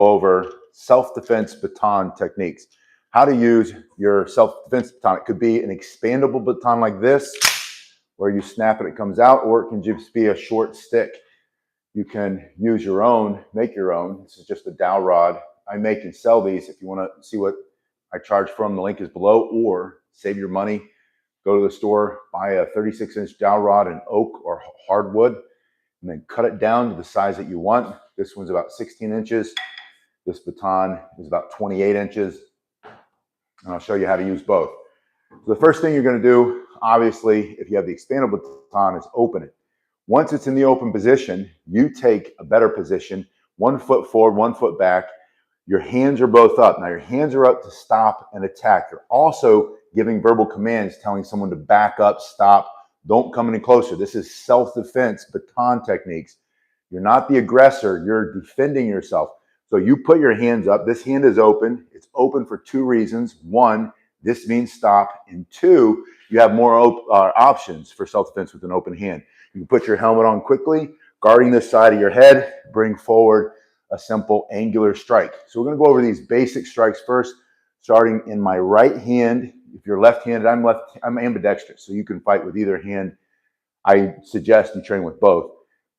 over self-defense baton techniques. How to use your self-defense baton. It could be an expandable baton like this, where you snap it, it comes out, or it can just be a short stick. You can use your own, make your own. This is just a dowel rod. I make and sell these. If you want to see what I charge for them, the link is below, or save your money. Go to the store, buy a 36-inch dowel rod in oak or hardwood, and then cut it down to the size that you want. This one's about 16 inches. This baton is about 28 inches. And I'll show you how to use both. So the first thing you're going to do, obviously, if you have the expandable baton, is open it. Once it's in the open position, you take a better position, 1 foot forward, 1 foot back. Your hands are both up. Now your hands are up to stop and attack. You're also giving verbal commands, telling someone to back up, stop, don't come any closer. This is self-defense baton techniques. You're not the aggressor, you're defending yourself. So you put your hands up, this hand is open. It's open for 2 reasons. 1, this means stop. And 2, you have more options for self-defense with an open hand. You can put your helmet on quickly, guarding this side of your head, bring forward a simple angular strike. So we're going to go over these basic strikes first, starting in my right hand. If you're left-handed, I'm ambidextrous, so you can fight with either hand. I suggest you train with both.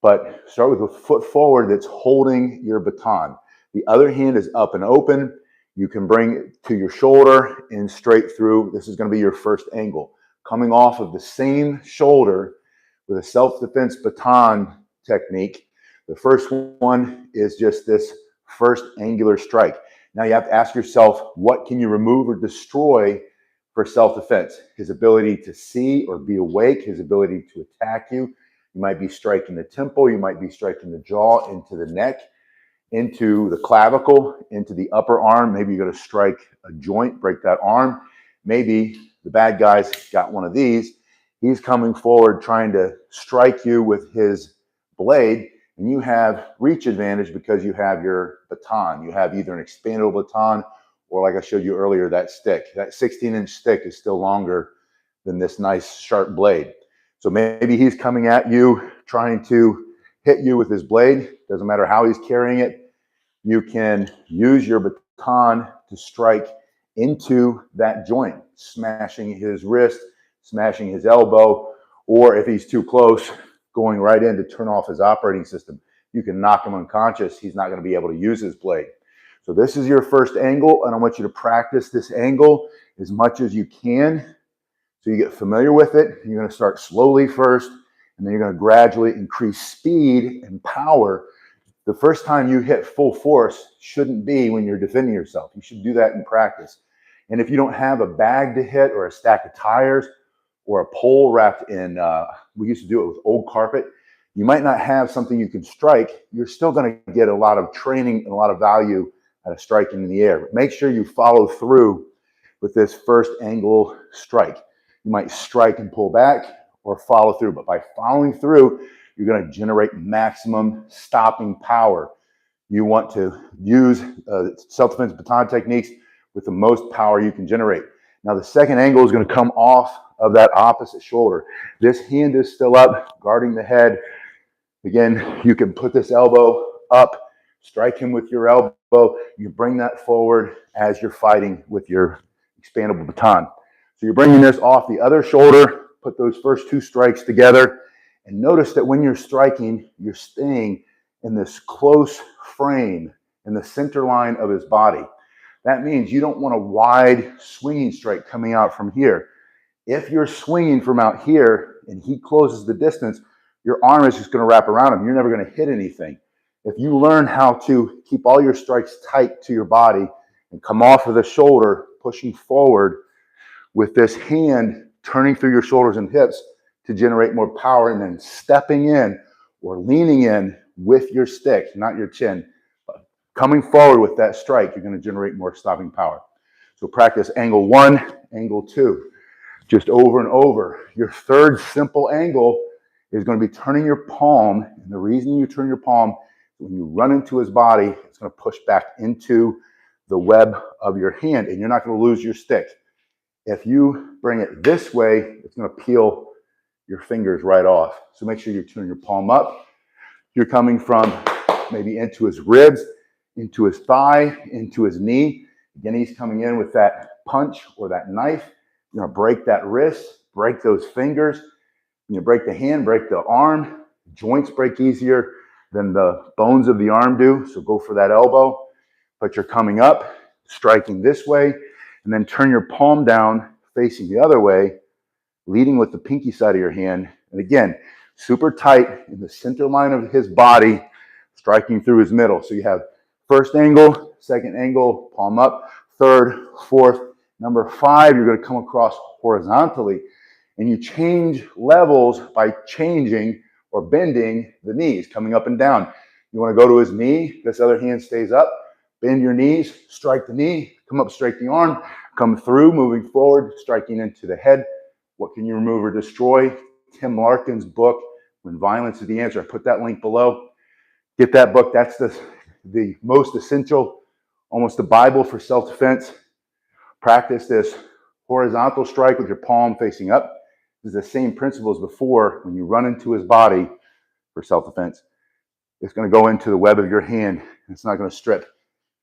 But start with a foot forward that's holding your baton. The other hand is up and open. You can bring it to your shoulder and straight through. This is going to be your first angle. Coming off of the same shoulder with a self-defense baton technique, the first one is just this first angular strike. Now you have to ask yourself, what can you remove or destroy for self-defense? His ability to see or be awake, his ability to attack you. You might be striking the temple, you might be striking the jaw, into the neck, into the clavicle, into the upper arm. Maybe you're going to strike a joint, break that arm. Maybe the bad guy's got one of these. He's coming forward trying to strike you with his blade, and you have reach advantage because you have your baton. You have either an expandable baton or, like I showed you earlier, that stick. That 16-inch stick is still longer than this nice sharp blade. So maybe he's coming at you, trying to hit you with his blade. Doesn't matter how he's carrying it. You can use your baton to strike into that joint, smashing his wrist, smashing his elbow, or if he's too close, going right in to turn off his operating system. You can knock him unconscious. He's not going to be able to use his blade. So this is your first angle, and I want you to practice this angle as much as you can so you get familiar with it. You're going to start slowly first, and then you're going to gradually increase speed and power. The first time you hit full force shouldn't be when you're defending yourself. You should do that in practice. And if you don't have a bag to hit or a stack of tires or a pole wrapped in, we used to do it with old carpet, you might not have something you can strike. You're still going to get a lot of training and a lot of value out of striking in the air. But make sure you follow through with this first angle strike. You might strike and pull back or follow through, but by following through, you're going to generate maximum stopping power. You want to use self-defense baton techniques with the most power you can generate. Now the second angle is going to come off of that opposite shoulder. This hand is still up, guarding the head. Again, you can put this elbow up, strike him with your elbow. You bring that forward as you're fighting with your expandable baton. So you're bringing this off the other shoulder, put those first 2 strikes together, and notice that when you're striking, you're staying in this close frame in the center line of his body. That means you don't want a wide swinging strike coming out from here. If you're swinging from out here and he closes the distance, your arm is just going to wrap around him. You're never going to hit anything. If you learn how to keep all your strikes tight to your body and come off of the shoulder, pushing forward with this hand turning through your shoulders and hips to generate more power, and then stepping in or leaning in with your stick, not your chin, coming forward with that strike, you're going to generate more stopping power. So practice angle 1, angle 2, just over and over. Your third simple angle is going to be turning your palm. And the reason you turn your palm, when you run into his body, it's going to push back into the web of your hand, and you're not going to lose your stick. If you bring it this way, it's going to peel your fingers right off. So make sure you turn your palm up. You're coming from maybe into his ribs. into his thigh, into his knee. Again, he's coming in with that punch or that knife. You're gonna break that wrist, break those fingers. You break the hand, break the arm. Joints break easier than the bones of the arm do, so go for that elbow. But you're coming up, striking this way, and then turn your palm down, facing the other way, leading with the pinky side of your hand. And again, super tight in the center line of his body, striking through his middle. So you have first angle, second angle, palm up, third, fourth. Number 5, you're going to come across horizontally, and you change levels by changing or bending the knees, coming up and down. You want to go to his knee, this other hand stays up, bend your knees, strike the knee, come up, strike the arm, come through, moving forward, striking into the head. What can you remove or destroy? Tim Larkin's book, When Violence is the Answer. I put that link below. Get that book. That's the most essential, almost the Bible for self-defense. Practice this horizontal strike with your palm facing up. This is the same principle as before. When you run into his body for self-defense, it's going to go into the web of your hand. It's not going to strip.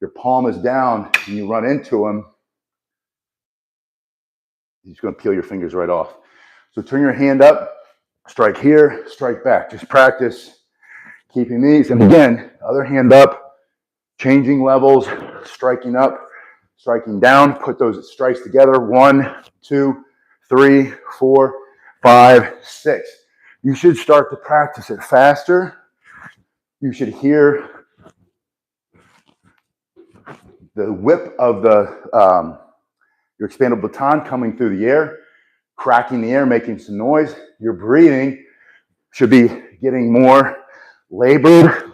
Your palm is down and you run into him, he's going to peel your fingers right off. So turn your hand up, strike here, strike back. Just practice keeping these. And again, other hand up, changing levels, striking up, striking down. Put those strikes together. 1, 2, 3, 4, 5, 6. You should start to practice it faster. You should hear the whip of your expandable baton coming through the air, cracking the air, making some noise. Your breathing should be getting more labored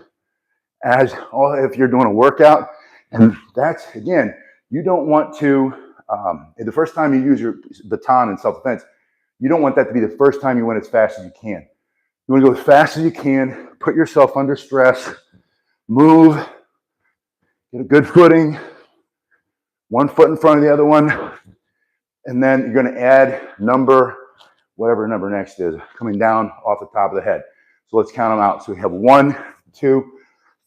if you're doing a workout. And that's, again, you don't want to, the first time you use your baton in self-defense, you don't want that to be the first time you went as fast as you can. You want to go as fast as you can, put yourself under stress, move, get a good footing, one foot in front of the other one, and then you're going to add whatever number next is, coming down off the top of the head. So let's count them out. So we have 1, 2,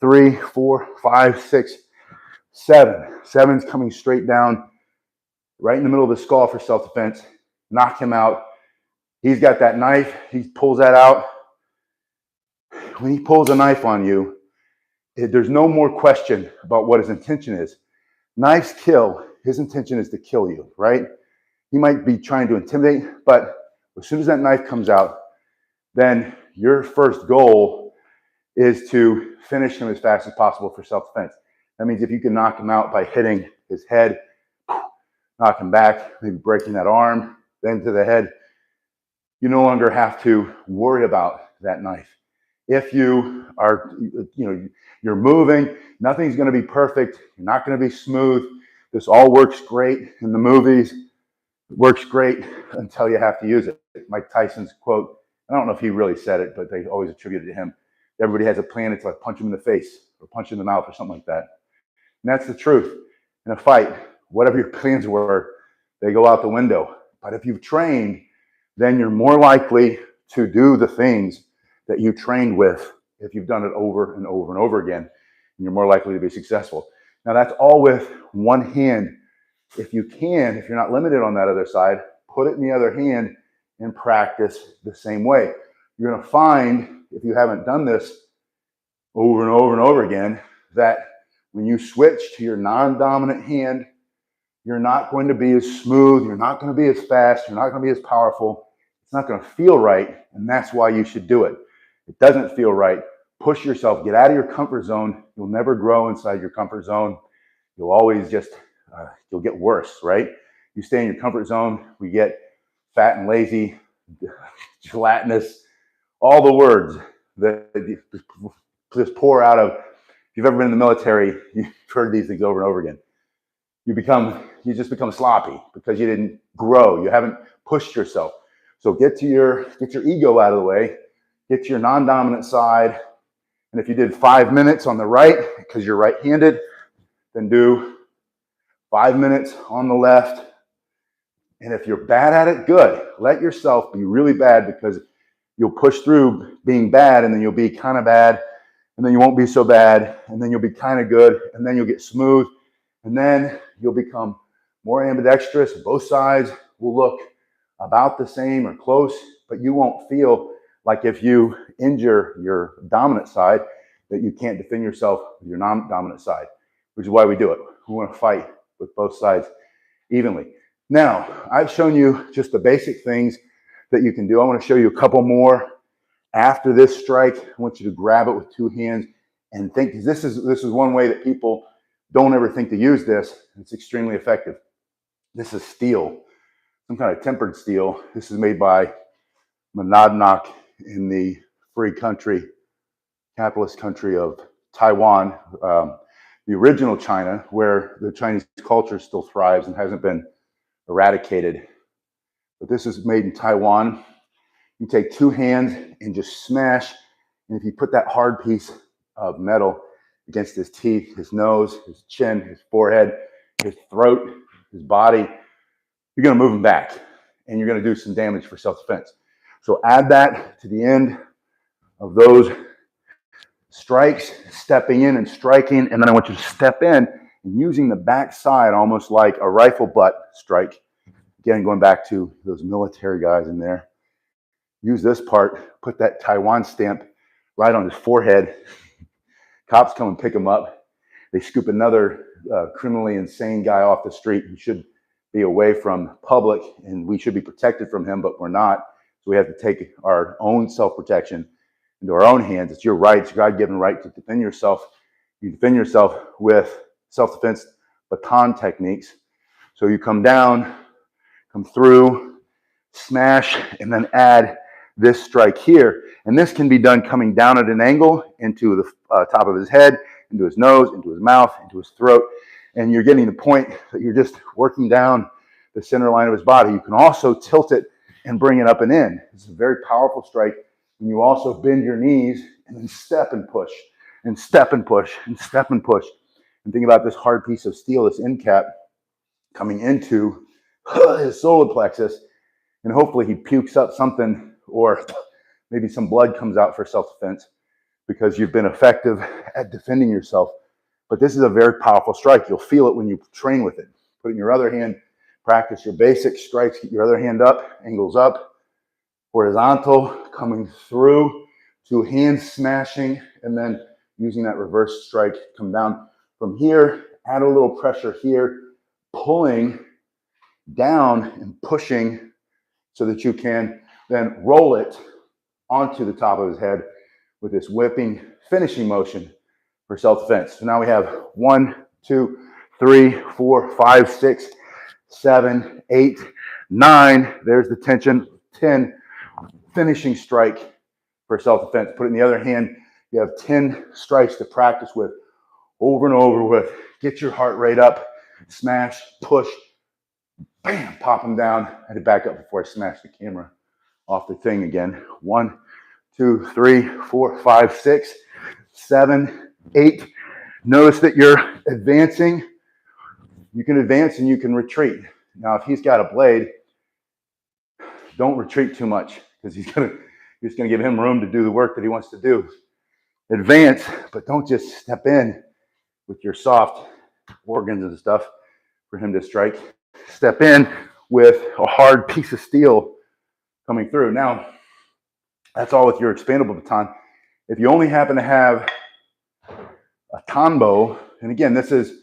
3, 4, 5, 6, 7. 7's coming straight down, right in the middle of the skull for self-defense. Knock him out. He's got that knife. He pulls that out. When he pulls a knife on you, there's no more question about what his intention is. Knives kill. His intention is to kill you, right? He might be trying to intimidate, but as soon as that knife comes out, then your first goal is to finish him as fast as possible for self-defense. That means if you can knock him out by hitting his head, knock him back, maybe breaking that arm, then to the head, you no longer have to worry about that knife. If you are, you're moving, nothing's going to be perfect. You're not going to be smooth. This all works great in the movies. It works great until you have to use it. Mike Tyson's quote, I don't know if he really said it, but they always attribute it to him. Everybody has a plan until I punch him in the face or punch him in the mouth or something like that. And that's the truth. In a fight, whatever your plans were, they go out the window. But if you've trained, then you're more likely to do the things that you trained with if you've done it over and over and over again. And you're more likely to be successful. Now, that's all with one hand. If you can, if you're not limited on that other side, put it in the other hand and practice the same way. You're going to find, if you haven't done this over and over and over again, that when you switch to your non-dominant hand, you're not going to be as smooth, you're not going to be as fast, you're not going to be as powerful. It's not going to feel right, and that's why you should do it. It doesn't feel right. Push yourself, get out of your comfort zone. You'll never grow inside your comfort zone. You'll always just, you'll get worse, right? You stay in your comfort zone, we get fat and lazy, gelatinous, all the words that just pour out of. If you've ever been in the military, you've heard these things over and over again. You just become sloppy because you didn't grow. You haven't pushed yourself. So get your ego out of the way, get to your non-dominant side. And if you did 5 minutes on the right, because you're right-handed, then do 5 minutes on the left. And if you're bad at it, good. Let yourself be really bad, because you'll push through being bad, and then you'll be kind of bad, and then you won't be so bad, and then you'll be kind of good, and then you'll get smooth, and then you'll become more ambidextrous. Both sides will look about the same or close, but you won't feel like if you injure your dominant side that you can't defend yourself with your non-dominant side, which is why we do it. We want to fight with both sides evenly. Now, I've shown you just the basic things that you can do. I want to show you a couple more. After this strike, I want you to grab it with two hands and think, because this is one way that people don't ever think to use this. It's extremely effective. This is steel, some kind of tempered steel. This is made by Monadnock in the free country, capitalist country of Taiwan, the original China, where the Chinese culture still thrives and hasn't been eradicated. But this is made in Taiwan. You take two hands and just smash. And if you put that hard piece of metal against his teeth, his nose, his chin, his forehead, his throat, his body, you're going to move him back. And you're going to do some damage for self-defense. So add that to the end of those strikes, stepping in and striking. And then I want you to step in and using the back side almost like a rifle butt strike. Again, going back to those military guys in there. Use this part, put that Taiwan stamp right on his forehead. Cops come and pick him up. They scoop another criminally insane guy off the street who should be away from public, and we should be protected from him, but we're not. So we have to take our own self-protection into our own hands. It's your right, it's your God-given right to defend yourself. You defend yourself with self-defense baton techniques. So you come down, come through, smash, and then add this strike here. And this can be done coming down at an angle into the top of his head, into his nose, into his mouth, into his throat. And you're getting the point that you're just working down the center line of his body. You can also tilt it and bring it up and in. It's a very powerful strike. And you also bend your knees and then step and push, and step and push, and step and push. And think about this hard piece of steel, this end cap, coming into his solar plexus. And hopefully he pukes up something, or maybe some blood comes out for self-defense because you've been effective at defending yourself. But this is a very powerful strike. You'll feel it when you train with it. Put it in your other hand, practice your basic strikes, get your other hand up, angles up, horizontal, coming through, to hand smashing, and then using that reverse strike, come down from here, add a little pressure here, pulling down and pushing so that you can then roll it onto the top of his head with this whipping finishing motion for self-defense. So now we have 1, 2, 3, 4, 5, 6, 7, 8, 9. There's the tension. 10, finishing strike for self-defense. Put it in the other hand. You have 10 strikes to practice with, over and over with. Get your heart rate up, smash, push, bam, pop them down. I had to back up before I smashed the camera off the thing again. 1, 2, 3, 4, 5, 6, 7, 8. Notice that you're advancing. You can advance and you can retreat. Now, if he's got a blade, don't retreat too much because you're just going to give him room to do the work that he wants to do. Advance, but don't just step in with your soft organs and stuff for him to strike. Step in with a hard piece of steel coming through. Now, that's all with your expandable baton. If you only happen to have a tanbo, and again, this is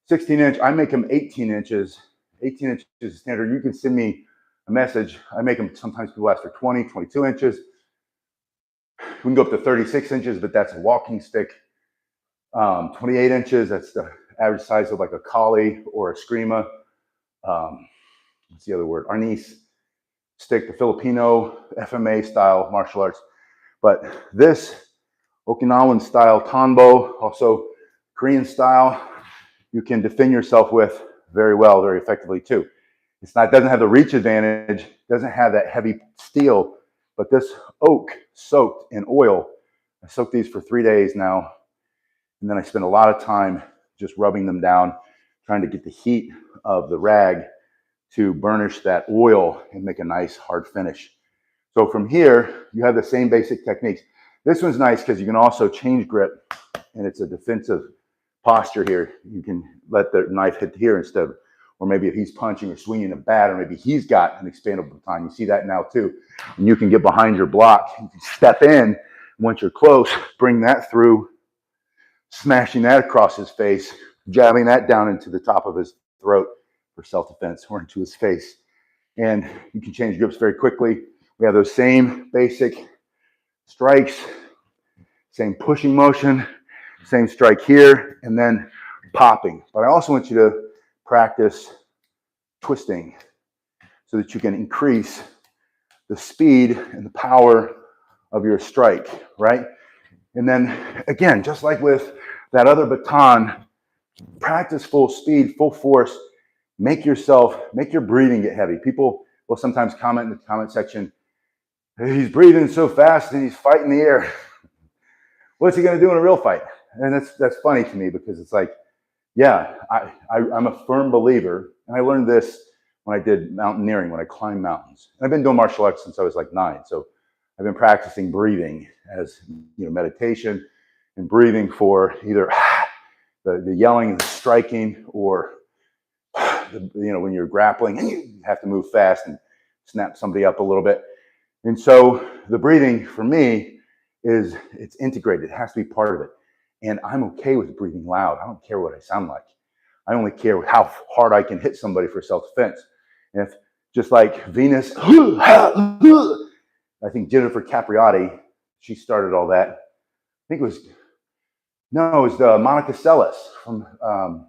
16-inch. I make them 18 inches. 18 inches is standard. You can send me a message. I make them, sometimes people ask for 20, 22 inches. We can go up to 36 inches, but that's a walking stick. 28 inches, that's the average size of like a collie or a screama. What's the other word? Arnis stick, the Filipino FMA style martial arts. But this Okinawan style tanbo, also Korean style, you can defend yourself with very well, very effectively too. It doesn't have the reach advantage, doesn't have that heavy steel, but this oak soaked in oil. I soaked these for 3 days now, and then I spend a lot of time just rubbing them down, trying to get the heat of the rag to burnish that oil and make a nice hard finish. So from here, you have the same basic techniques. This one's nice because you can also change grip, and it's a defensive posture here. You can let the knife hit here instead of, or maybe if he's punching or swinging a bat, or maybe he's got an expandable baton. You see that now too. And you can get behind your block. You can step in. Once you're close, bring that through, smashing that across his face, jabbing that down into the top of his throat for self-defense, or into his face. And you can change grips very quickly. We have those same basic strikes, same pushing motion, same strike here, and then popping. But I also want you to practice twisting so that you can increase the speed and the power of your strike, right? And then again, just like with that other baton, practice full speed, full force. Make your breathing get heavy. People will sometimes comment in the comment section, he's breathing so fast and he's fighting the air. What's he going to do in a real fight? And that's funny to me, because it's like, yeah, I'm a firm believer, and I learned this when I did mountaineering, when I climbed mountains. And I've been doing martial arts since I was like 9, so I've been practicing breathing as, meditation, and breathing for either the yelling, the striking, or when you're grappling and you have to move fast and snap somebody up a little bit. And so the breathing for me it's integrated. It has to be part of it. And I'm okay with breathing loud. I don't care what I sound like. I only care how hard I can hit somebody for self-defense. And if, just like Venus, I think Jennifer Capriati, she started all that. I think it was Monica Seles from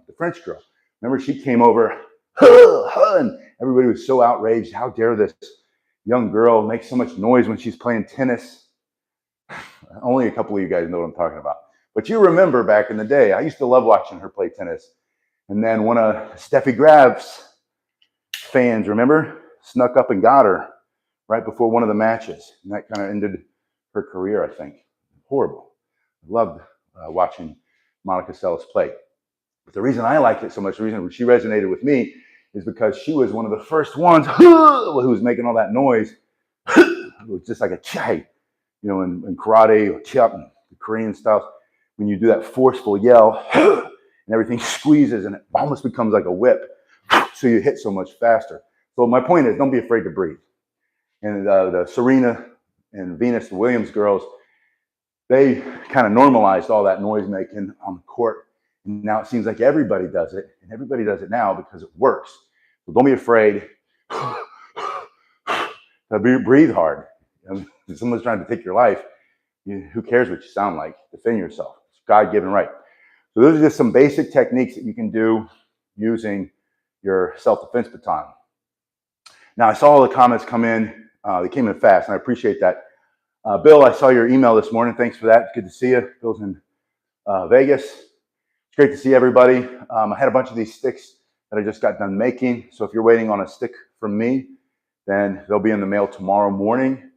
the French Girl. Remember, she came over, and everybody was so outraged. How dare this young girl make so much noise when she's playing tennis? Only a couple of you guys know what I'm talking about. But you remember back in the day, I used to love watching her play tennis. And then one of Steffi Graf's fans, remember, snuck up and got her right before one of the matches. And that kind of ended her career, I think. Horrible. I loved watching Monica Seles play. But the reason I liked it so much, the reason she resonated with me, is because she was one of the first ones who was making all that noise. It was just like a chai, in karate or chop, the Korean styles. When you do that forceful yell, and everything squeezes and it almost becomes like a whip, so you hit so much faster. So my point is, don't be afraid to breathe. And the Serena and Venus Williams girls, they kind of normalized all that noise making on the court. And now it seems like everybody does it, and everybody does it now because it works. So don't be afraid to breathe hard. If someone's trying to take your life, who cares what you sound like? Defend yourself. It's God-given right. So those are just some basic techniques that you can do using your self-defense baton. Now, I saw all the comments come in. They came in fast, and I appreciate that. Bill, I saw your email this morning. Thanks for that. Good to see you. Bill's in Vegas. It's great to see everybody. I had a bunch of these sticks that I just got done making. So if you're waiting on a stick from me, then they'll be in the mail tomorrow morning.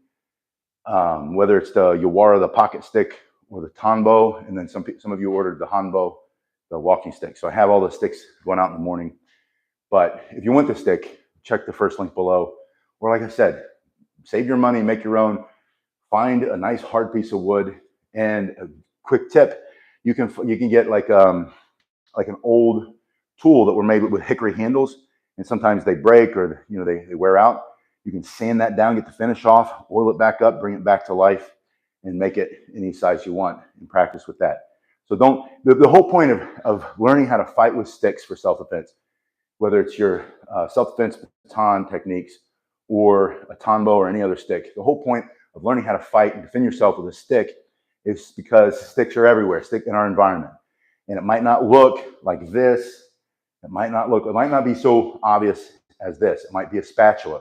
Whether it's the Yawara, the pocket stick, or the Tanbo, and then some of you ordered the Hanbo, the walking stick. So I have all the sticks going out in the morning. But if you want the stick, check the first link below. Or like I said, save your money, make your own. Find a nice hard piece of wood. And a quick tip: you can get like an old tool that were made with hickory handles, and sometimes they break or they wear out. You can sand that down, get the finish off, oil it back up, bring it back to life, and make it any size you want, and practice with that. So the whole point of learning how to fight with sticks for self-defense, whether it's your self-defense baton techniques or a Tanbo or any other stick, the whole point of learning how to fight and defend yourself with a stick is because sticks are everywhere, stick in our environment. And it might not look like this. It might not be so obvious as this. It might be a spatula.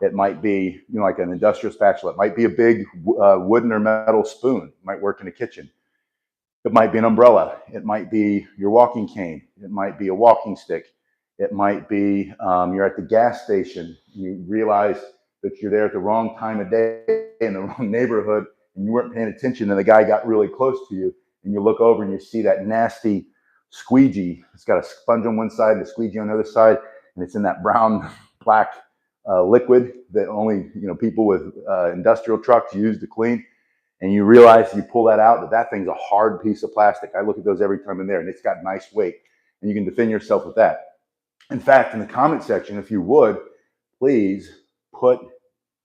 It might be, like an industrial spatula. It might be a big wooden or metal spoon. It might work in a kitchen. It might be an umbrella. It might be your walking cane. It might be a walking stick. It might be you're at the gas station. You realize that you're there at the wrong time of day in the wrong neighborhood, and you weren't paying attention, and the guy got really close to you, and you look over and you see that nasty squeegee. It's got a sponge on one side, the squeegee on the other side, and it's in that brown, black liquid that only people with industrial trucks use to clean. and you realize you pull that out, that thing's a hard piece of plastic. I look at those every time in there, and it's got nice weight, and you can defend yourself with that. In fact, in the comment section, if you would, please put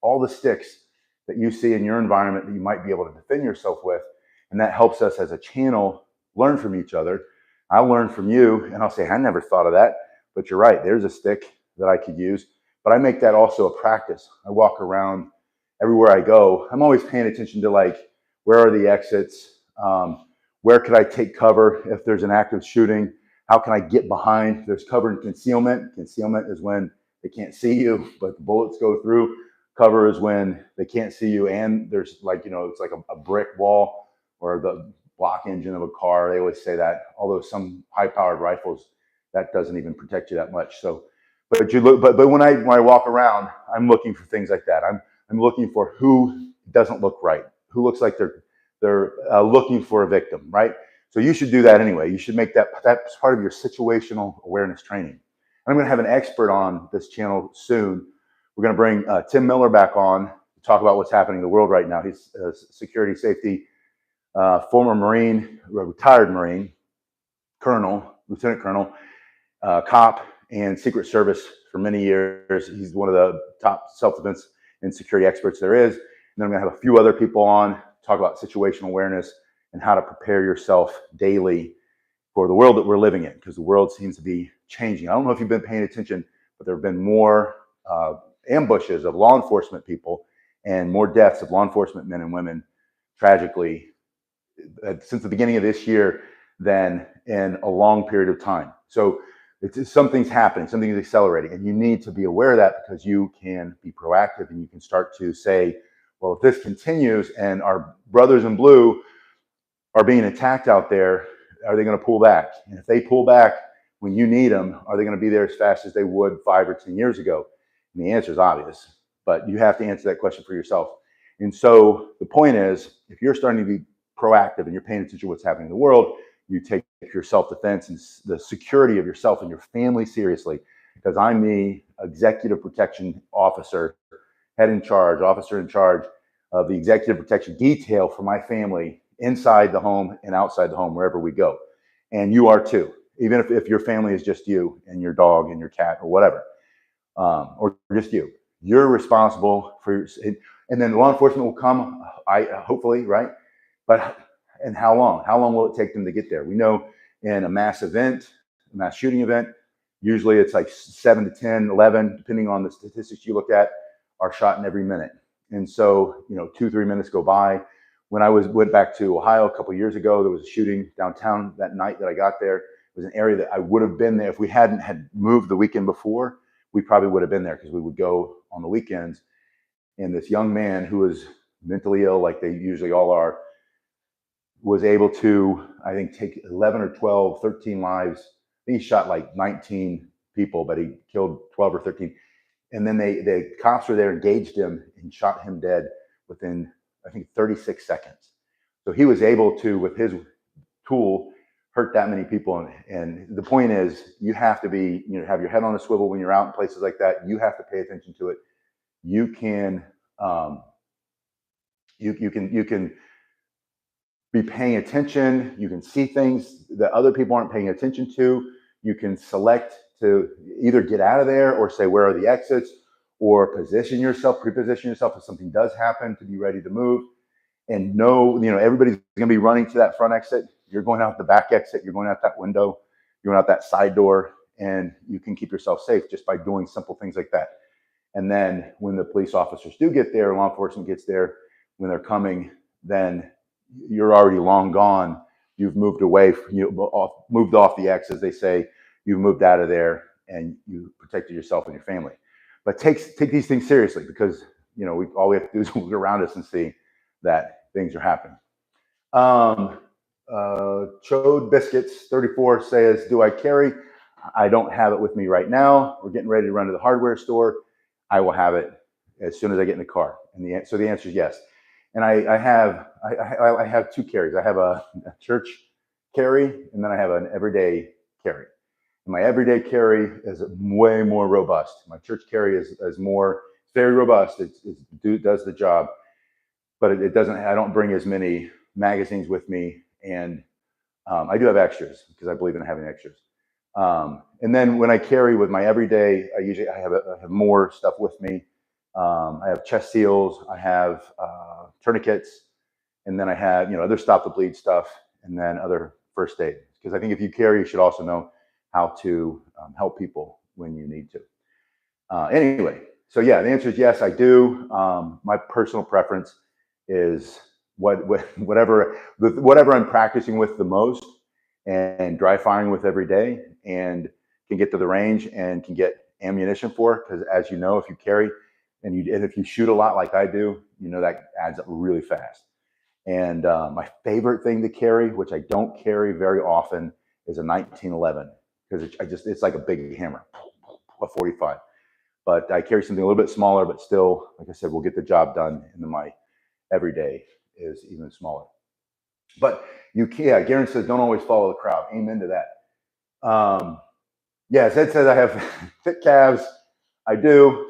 all the sticks that you see in your environment that you might be able to defend yourself with, and that helps us as a channel learn from each other. I'll learn from you, and I'll say, I never thought of that, but you're right, there's a stick that I could use. But I make that also a practice. I walk around everywhere I go. I'm always paying attention to, like, where are the exits? Where could I take cover if there's an active shooting? How can I get behind? There's cover and concealment. Concealment is when they can't see you, but the bullets go through. Cover is when they can't see you, and there's, like, it's like a brick wall or the block engine of a car. They always say that, although some high-powered rifles, that doesn't even protect you that much. So, but when I walk around, I'm looking for things like that. I'm looking for who doesn't look right, who looks like they're looking for a victim, right? So you should do that anyway. You should make that's part of your situational awareness training. And I'm going to have an expert on this channel soon. We're going to bring Tim Miller back on to talk about what's happening in the world right now. He's a security safety, former Marine, retired Marine, colonel, lieutenant colonel, cop, and Secret Service for many years. He's one of the top self-defense and security experts there is. And then I'm going to have a few other people on to talk about situational awareness and how to prepare yourself daily for the world that we're living in, because the world seems to be changing. I don't know if you've been paying attention, but there have been more ambushes of law enforcement people and more deaths of law enforcement men and women, tragically, since the beginning of this year than in a long period of time. So something's happening, something is accelerating, and you need to be aware of that, because you can be proactive and you can start to say, well, if this continues and our brothers in blue are being attacked out there, are they going to pull back? And if they pull back when you need them, are they going to be there as fast as they would 5 or 10 years ago? And the answer is obvious, but you have to answer that question for yourself. And so the point is, if you're starting to be proactive and you're paying attention to what's happening in the world, you take your self-defense and the security of yourself and your family seriously, because I'm the executive protection officer, officer in charge of the executive protection detail for my family, inside the home and outside the home, wherever we go. And you are too, even if your family is just you and your dog and your cat or whatever, or just you. You're responsible for and then law enforcement will come, hopefully, right? But and how long? How long will it take them to get there? We know in a mass shooting event, usually it's like 7 to 10, 11, depending on the statistics you look at, are shot in every minute. And so, 2-3 minutes go by. When I went back to Ohio a couple of years ago, there was a shooting downtown that night that I got there. It was an area that I would have been there if we hadn't had moved the weekend before. We probably would have been there, because we would go on the weekends. And this young man who was mentally ill, like they usually all are, was able to, I think, take 11 or 12, 13 lives. I think he shot like 19 people, but he killed 12 or 13. And then the cops were there, engaged him, and shot him dead within, I think, 36 seconds. So he was able to, with his tool, hurt that many people. And the point is, you have to be, have your head on a swivel when you're out in places like that. You have to pay attention to it. You can, you can be paying attention. You can see things that other people aren't paying attention to. You can select to either get out of there or say, where are the exits, or preposition yourself if something does happen, to be ready to move. And everybody's going to be running to that front exit. You're going out the back exit. You're going out that window. You're going out that side door, and you can keep yourself safe just by doing simple things like that. And then when the police officers do get there, law enforcement gets there, when they're coming, then you're already long gone. You've moved away, moved off the X, as they say. You've moved out of there, and you protected yourself and your family. But take these things seriously, because all we have to do is look around us and see that things are happening. Chode Biscuits 34 says, do I carry? I don't have it with me right now. We're getting ready to run to the hardware store. I will have it as soon as I get in the car. And so the answer is yes. And I have two carries. I have a church carry, and then I have an everyday carry. And my everyday carry is way more robust. My church carry is more, very robust. It does the job. but it doesn't. I don't bring as many magazines with me, and I do have extras because I believe in having extras. And then when I carry with my everyday, I have more stuff with me. I have chest seals, I have tourniquets, and then I have other stop the bleed stuff, and then other first aid. Because I think if you carry, you should also know how to help people when you need to. Anyway, so yeah, the answer is yes, I do. My personal preference is whatever I'm practicing with the most and dry firing with every day, and can get to the range and can get ammunition for. Because as you know, if you carry and if you shoot a lot like I do, that adds up really fast. And my favorite thing to carry, which I don't carry very often, is a 1911, because it's like a big hammer, a 45. But I carry something a little bit smaller, but still, like I said, will get the job done. And then my everyday is even smaller. But Garen says, don't always follow the crowd. Amen to that. Yeah, as Ed says, I have thick calves. I do.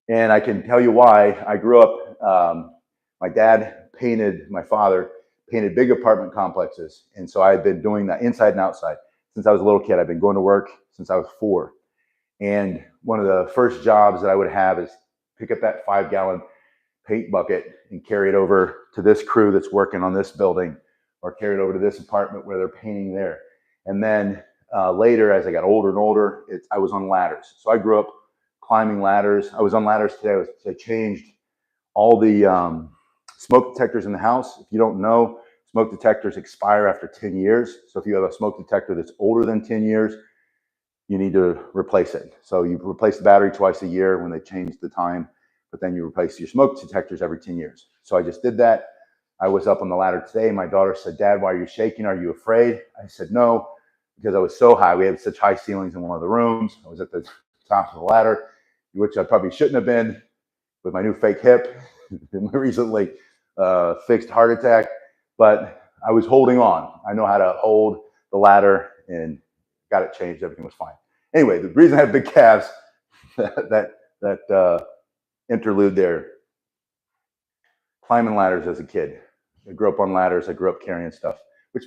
And I can tell you why. I grew up, my father painted big apartment complexes. And so I've been doing that inside and outside since I was a little kid. I've been going to work since I was 4. And one of the first jobs that I would have is pick up that 5-gallon paint bucket and carry it over to this crew that's working on this building, or carry it over to this apartment where they're painting there. And then later, as I got older and older, I was on ladders. So I grew up climbing ladders. I was on ladders today. I changed all the smoke detectors in the house. If you don't know, smoke detectors expire after 10 years. So if you have a smoke detector that's older than 10 years, you need to replace it. So you replace the battery twice a year when they change the time, but then you replace your smoke detectors every 10 years. So I just did that. I was up on the ladder today. My daughter said, Dad, why are you shaking? Are you afraid? I said, no, because I was so high. We had such high ceilings in one of the rooms. I was at the top of the ladder, which I probably shouldn't have been with my new fake hip, my recently fixed heart attack, but I was holding on. I know how to hold the ladder, and got it changed. Everything was fine. Anyway, the reason I have big calves, that interlude there. Climbing ladders as a kid. I grew up on ladders. I grew up carrying stuff, which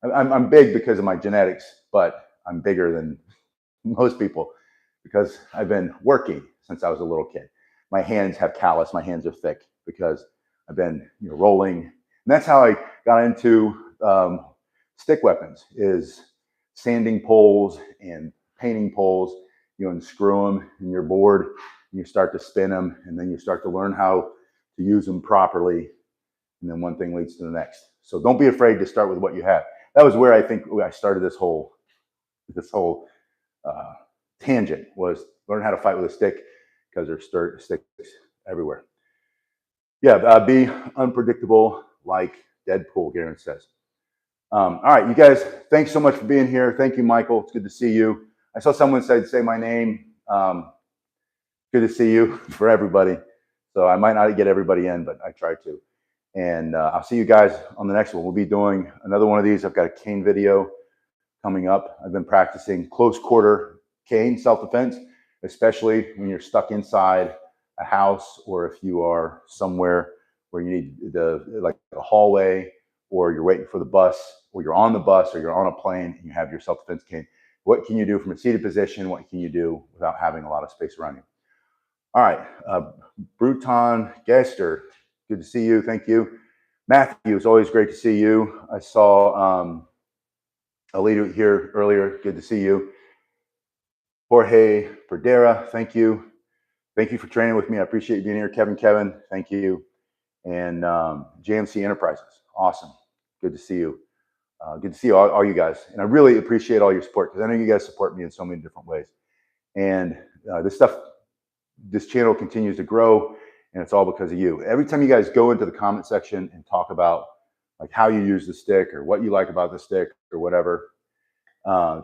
I'm big because of my genetics, but I'm bigger than most people because I've been working since I was a little kid. My hands have callus. My hands are thick because I've been rolling. And that's how I got into stick weapons, is sanding poles and painting poles. You unscrew them in your board, and you start to spin them, and then you start to learn how to use them properly. And then one thing leads to the next. So don't be afraid to start with what you have. That was where I think I started this whole tangent, was learn how to fight with a stick, because there's sticks everywhere. Yeah, be unpredictable like Deadpool, Garen says. All right, you guys, thanks so much for being here. Thank you, Michael. It's good to see you. I saw someone say my name. Good to see you for everybody. So I might not get everybody in, but I try to. And I'll see you guys on the next one. We'll be doing another one of these. I've got a cane video coming up. I've been practicing close quarter cane self-defense, especially when you're stuck inside a house, or if you are somewhere where you need like a hallway, or you're waiting for the bus, or you're on the bus, or you're on a plane and you have your self-defense cane. What can you do from a seated position? What can you do without having a lot of space around you? All right, Baton, Gester, good to see you. Thank you. Matthew, it's always great to see you. I saw Alita here earlier. Good to see you. Jorge Perdera, thank you. Thank you for training with me. I appreciate you being here. Kevin, thank you. And JMC Enterprises, awesome. Good to see you. Good to see all you guys. And I really appreciate all your support, because I know you guys support me in so many different ways. And this channel continues to grow, and it's all because of you. Every time you guys go into the comment section and talk about like how you use the stick, or what you like about the stick, or whatever,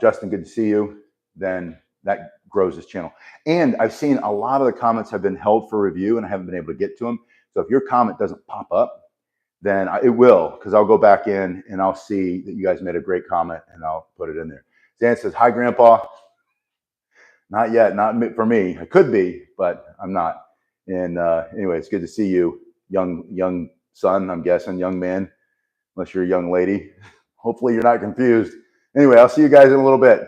Justin, good to see you, then that grows this channel. And I've seen a lot of the comments have been held for review, and I haven't been able to get to them. So if your comment doesn't pop up, then it will, because I'll go back in and I'll see that you guys made a great comment, and I'll put it in there. Dan says, hi, Grandpa. Not yet, not for me. I could be, but I'm not. And anyway, it's good to see you. young son, I'm guessing, young man, unless you're a young lady. Hopefully you're not confused. Anyway, I'll see you guys in a little bit.